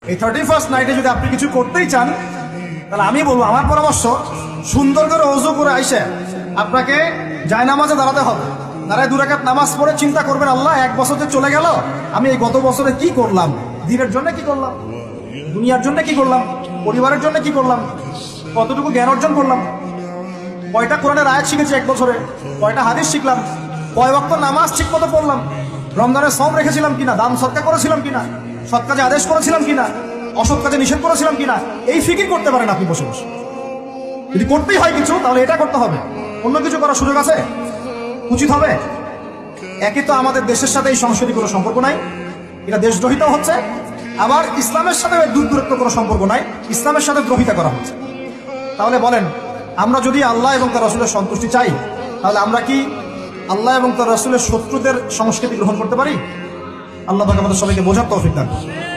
এই 31st নাইটে যদি আপনি কিছু করতেই চান, তাহলে আমি বলবো, আমার পরামর্শ, সুন্দর করে ওযু করে আইসে আপনাকে জায়নামাজে দাঁড়াতে হবে। দাঁড়ায় 2 রাকাত নামাজ পড়ে চিন্তা করবেন, আল্লাহ 1 বছর যে চলে গেল, আমি এই গত বছরে কি করলাম, দিনের জন্য কি করলাম, দুনিয়ার জন্য কি করলাম, পরিবারের জন্য কি করলাম, কতটুকু জ্ঞান অর্জন করলাম, কয়টা কোরআনের আয়াত শিখেছি 1 বছরে, কয়টা হাদিস শিখলাম, কয় ওয়াক্ত নামাজ ঠিক মতো পড়লাম, রমজানের সওম রেখেছিলাম কিনা, দান সদকা করেছিলাম কিনা, সৎ কাজে আদেশ করেছিলাম কিনা, অসৎ কাজে নিষেধ করেছিলাম কিনা, এই ফিকির করতে পারেন আপনি বসে বসে। যদি করতেই হয় কিছু, তাহলে এটা করতে হবে, অন্য কিছু করার সুযোগ আছে, উচিত হবে। একে তো আমাদের দেশের সাথে এই সংস্কৃতির কোনো সম্পর্ক নাই, এটা দেশদ্রোহিতা হচ্ছে, আবার ইসলামের সাথে দূরত্ব কোনো সম্পর্ক নাই, ইসলামের সাথে দ্রোহিতা করা হচ্ছে। তাহলে বলেন, আমরা যদি আল্লাহ এবং তার রাসূলের সন্তুষ্টি চাই, তাহলে আমরা কি আল্লাহ এবং তার রাসূলের শত্রুদের সংস্কৃতি গ্রহণ করতে পারি? আল্লাহ পাক আমাদের সবাইকে বোঝার তৌফিক দান করুন।